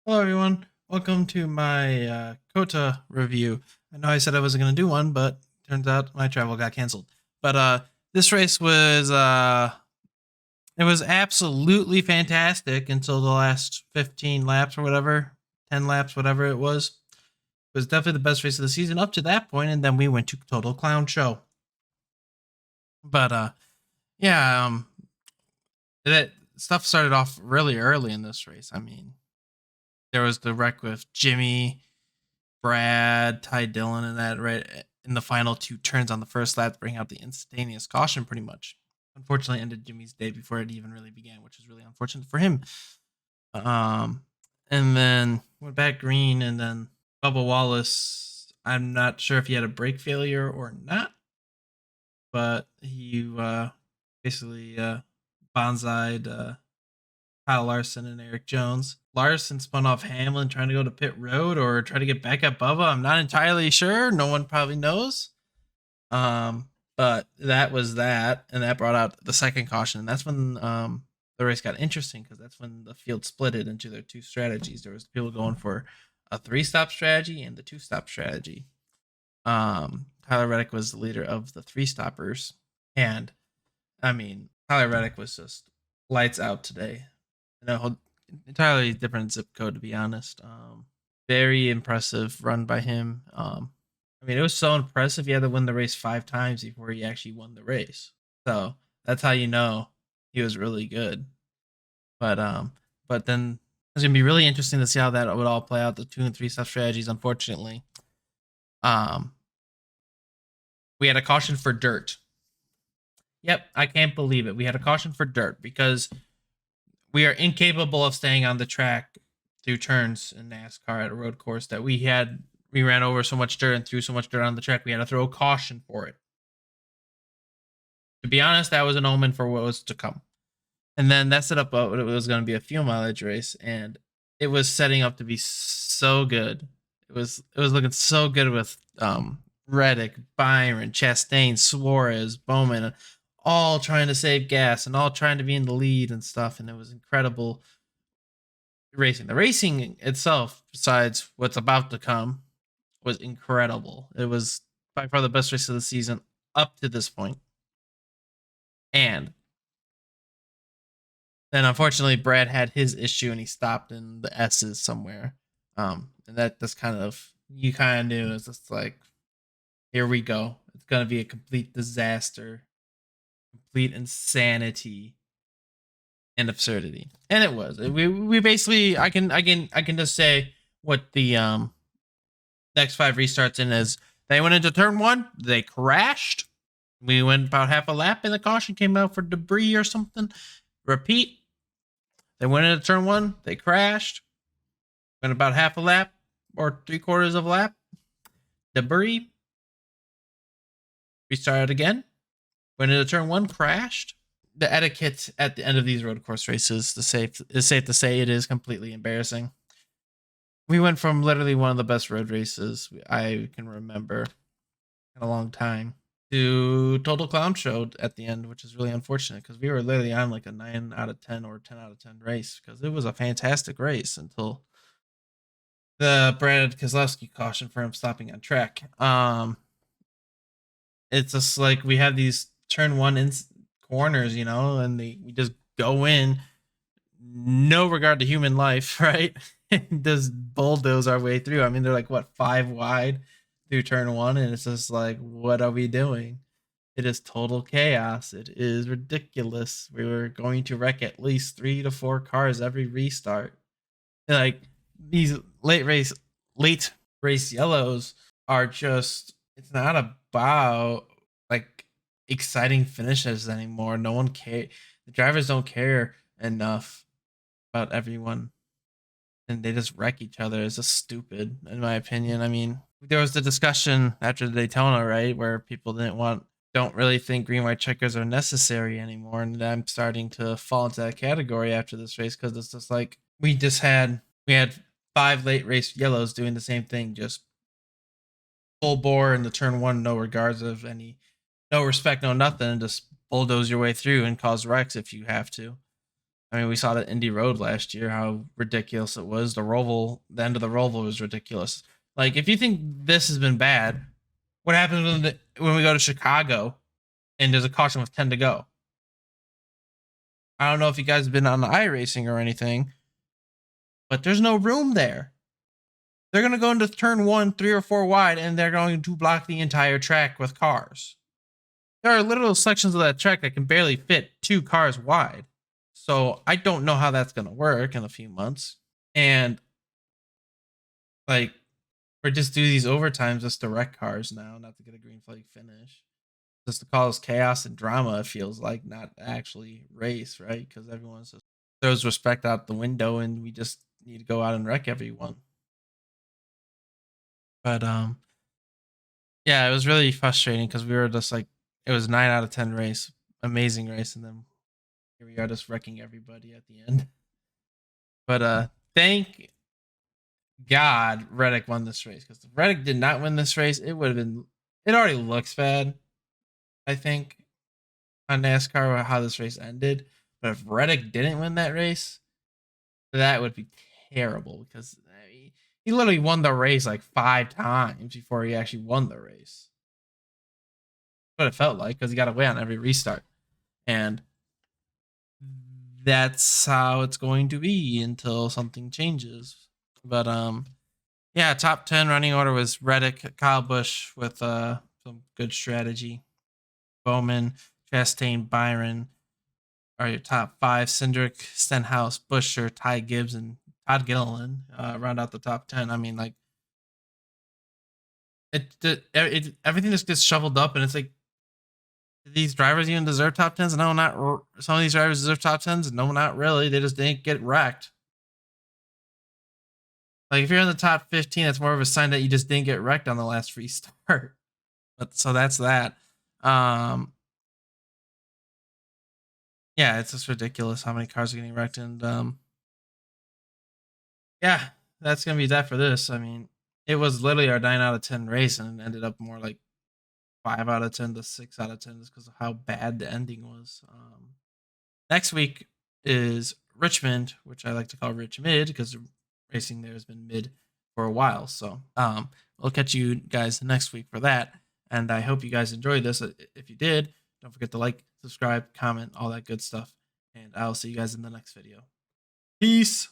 Hello, everyone. Welcome to my COTA review. I know I said I wasn't going to do one, but turns out my travel got canceled. But this race was it was absolutely fantastic until the last 15 laps or whatever, 10 laps, whatever it was. It was definitely the best race of the season up to that point, and then we went to total clown show. But yeah, that stuff started off really early in this race. I mean, there was the wreck with Jimmy, Brad, Ty Dillon, and that right in the final two turns on the first lap to bring out the instantaneous caution, pretty much. Unfortunately, ended Jimmy's day before it even really began, which is really unfortunate for him. Um, and then went back green, and then Bubba Wallace. I'm not sure if he had a brake failure or not, but he basically bonsai'd Kyle Larson and Eric Jones. Larson spun off Hamlin trying to go to pit road or try to get back at Bubba. I'm not entirely sure. No one probably knows. But that was that, and that brought out the second caution. And that's when the race got interesting because that's when the field split it into their two strategies. There was people going for a 3-stop strategy and the 2-stop strategy. Tyler Reddick was the leader of the 3-stoppers, and I mean Tyler Reddick was just lights out today. Entirely different zip code, to be honest. Very impressive run by him. I mean, it was so impressive. He had to win the race 5 times before he actually won the race. So that's how you know he was really good. But then it's gonna be really interesting to see how that would all play out. The 2 and 3 stop strategies. Unfortunately, we had a caution for dirt. Yep, I can't believe it. We had a caution for dirt because we are incapable of staying on the track through turns in NASCAR at a road course that we ran over so much dirt and threw so much dirt on the track. We had to throw a caution for it. To be honest, that was an omen for what was to come. And then that set up what it was going to be a fuel mileage race, and it was setting up to be so good. It was looking so good with Reddick, Byron, Chastain, Suarez, Bowman, all trying to save gas and all trying to be in the lead and stuff, and it was incredible racing. The racing itself, besides what's about to come, was incredible. It was by far the best race of the season up to this point. And then unfortunately Brad had his issue and he stopped in the S's somewhere. And that's kind of, you kind of knew, it's just like, here we go. It's gonna be a complete disaster, complete insanity and absurdity. And it was. We basically, I can just say what the next 5 restarts in is. They went into turn 1, they crashed. We went about half a lap and the caution came out for debris or something. Repeat. They went into turn 1, they crashed. Went about half a lap or 3/4 of a lap. Debris. Restarted again. Went into turn 1, crashed. The etiquette at the end of these road course races, is safe to say, it is completely embarrassing. We went from literally one of the best road races I can remember in a long time to total clown show at the end, which is really unfortunate because we were literally on like a 9 out of 10 or 10 out of 10 race because it was a fantastic race until the Brad Keselowski caution for him stopping on track. It's just like we have these turn 1 corners, and we just go in, no regard to human life, right? And just bulldoze our way through. I mean, they're like, what, 5 wide through turn 1, and it's just like, what are we doing? It is total chaos. It is ridiculous. We were going to wreck at least 3 to 4 cars every restart. And like, these late race yellows are just, it's not about like exciting finishes anymore. No one cares. The drivers don't care enough about everyone, and they just wreck each other. It's just stupid, in my opinion. I mean, there was the discussion after the Daytona, right, where people don't really think green white checkers are necessary anymore, and I'm starting to fall into that category after this race because it's just like we had 5 late race yellows doing the same thing, just full bore in the turn 1, no regards of any, no respect, no nothing, and just bulldoze your way through and cause wrecks if you have to. I mean, we saw that Indy Road last year, how ridiculous it was. The end of the Roval was ridiculous. Like, if you think this has been bad, what happens when we go to Chicago and there's a caution with 10 to go? I don't know if you guys have been on the iRacing or anything, but there's no room there. They're going to go into turn 1, 3 or 4 wide, and they're going to block the entire track with cars. There are literal sections of that track that can barely fit 2 cars wide. So I don't know how that's going to work in a few months. And like, or just do these overtimes just to wreck cars now, not to get a green flag finish. Just to cause chaos and drama, it feels like, not actually race, right? Because everyone just throws respect out the window and we just need to go out and wreck everyone. But yeah, it was really frustrating because we were just like, it was 9 out of 10 race, amazing race, and then here we are just wrecking everybody at the end. But thank God Reddick won this race, because if Reddick did not win this race, it would have been, it already looks bad, I think, on NASCAR how this race ended. But if Reddick didn't win that race, that would be terrible, because I mean, he literally won the race like 5 times before he actually won the race. What it felt like, because he got away on every restart. And that's how it's going to be until something changes. But yeah, top 10 running order was Reddick, Kyle Busch with some good strategy. Bowman, Chastain, Byron are your top 5. Cindric, Stenhouse, Buescher, Ty Gibbs, and Todd Gilliland round out the top 10. I mean, like, everything just gets shoveled up, and it's like, do these drivers even deserve top 10s? No, not. Some of these drivers deserve top 10s. No, not really. They just didn't get wrecked. Like, if you're in the top 15, that's more of a sign that you just didn't get wrecked on the last restart. But so that's that. Yeah, it's just ridiculous how many cars are getting wrecked, and yeah, that's gonna be that for this. I mean, it was literally our 9 out of 10 race, and it ended up more like 5 out of 10 to 6 out of 10 just because of how bad the ending was. Next week is Richmond, which I like to call Rich Mid, because the racing there has been mid for a while. So we'll catch you guys next week for that. And I hope you guys enjoyed this. If you did, don't forget to like, subscribe, comment, all that good stuff. And I'll see you guys in the next video. Peace.